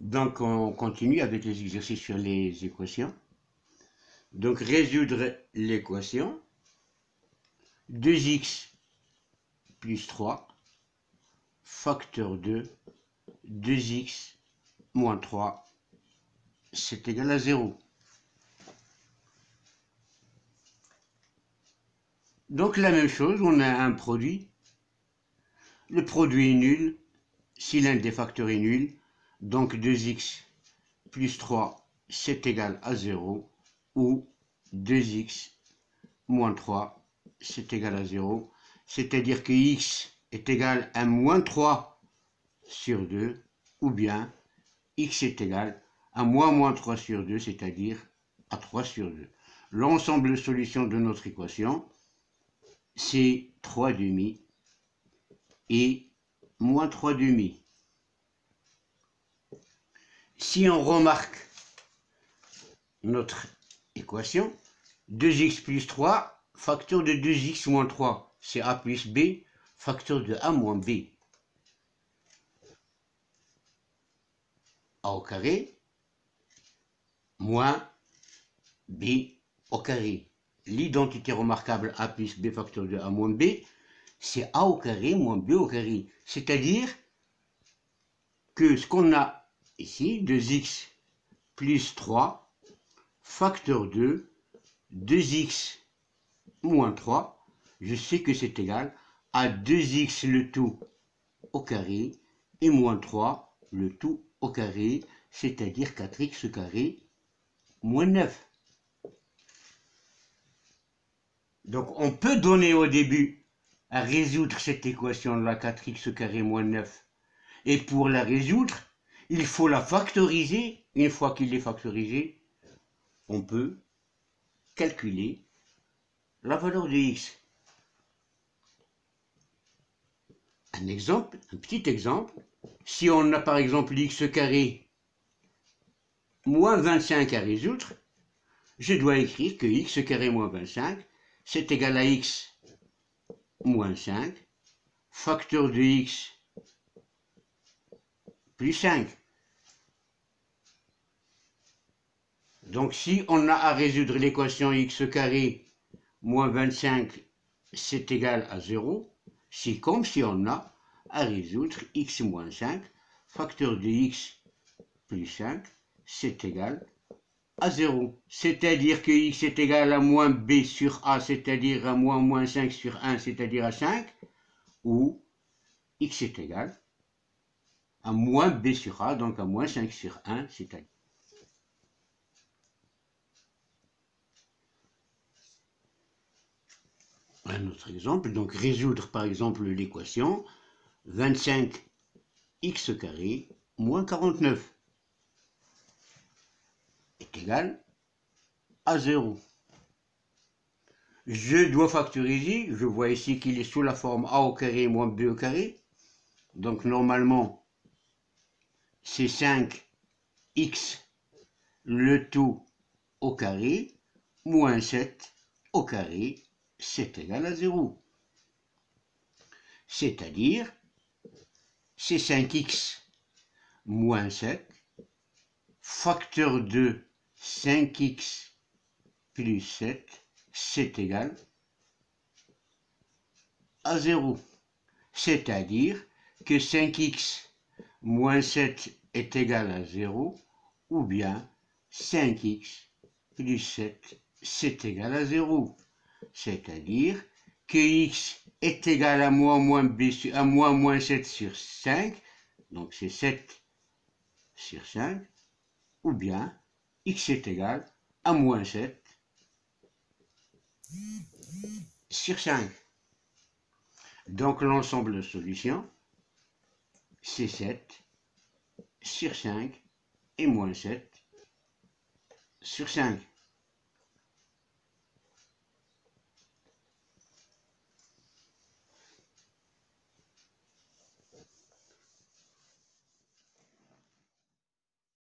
Donc on continue avec les exercices sur les équations. Donc résoudre l'équation 2x plus 3 facteur de 2x moins 3 c'est égal à 0. Donc la même chose, on a un produit. Le produit est nul si l'un des facteurs est nul. Donc 2x plus 3 c'est égal à 0 ou 2x moins 3 c'est égal à 0. C'est-à-dire que x est égal à moins 3 sur 2 ou bien x est égal à moins 3 sur 2, c'est-à-dire à 3 sur 2. L'ensemble de solutions de notre équation, c'est 3 demi et moins 3 demi. Si on remarque notre équation, 2x plus 3, facteur de 2x moins 3, c'est a plus b, facteur de a moins b. A au carré moins b au carré. L'identité remarquable a plus b facteur de a moins b, c'est a au carré moins b au carré. C'est-à-dire que ce qu'on a ici, 2x plus 3, facteur de 2x moins 3, je sais que c'est égal à 2x le tout au carré et moins 3 le tout au carré, c'est-à-dire 4x carré moins 9. Donc on peut donner au début à résoudre cette équation de la 4x carré moins 9. Et pour la résoudre, il faut la factoriser. Une fois qu'il est factorisé, on peut calculer la valeur de x. Un exemple, un petit exemple. Si on a par exemple x carré moins 25 à résoudre, je dois écrire que x carré moins 25, c'est égal à x moins 5, facteur de x plus 5. Donc si on a à résoudre l'équation x carré moins 25, c'est égal à 0, c'est comme si on a à résoudre x moins 5, facteur de x plus 5, c'est égal à 0. C'est-à-dire que x est égal à moins b sur a, c'est-à-dire à moins 5 sur 1, c'est-à-dire à 5, ou x est égal à moins b sur a, donc à moins 5 sur 1, c'est-à-dire. Un autre exemple, donc résoudre par exemple l'équation 25x carré moins 49 est égal à 0. Je dois factoriser, je vois ici qu'il est sous la forme a au carré moins b au carré. Donc normalement, c'est 5x le tout au carré moins 7 au carré, c'est égal à 0. C'est-à-dire, c'est 5x moins 7, facteur de 5x plus 7, c'est égal à 0. C'est-à-dire que 5x moins 7 est égal à 0, ou bien 5x plus 7, c'est égal à 0. C'est-à-dire que x est égal à moins 7 sur 5, donc c'est 7 sur 5, ou bien x est égal à moins 7 sur 5. Donc l'ensemble de solutions, c'est 7 sur 5 et moins 7 sur 5.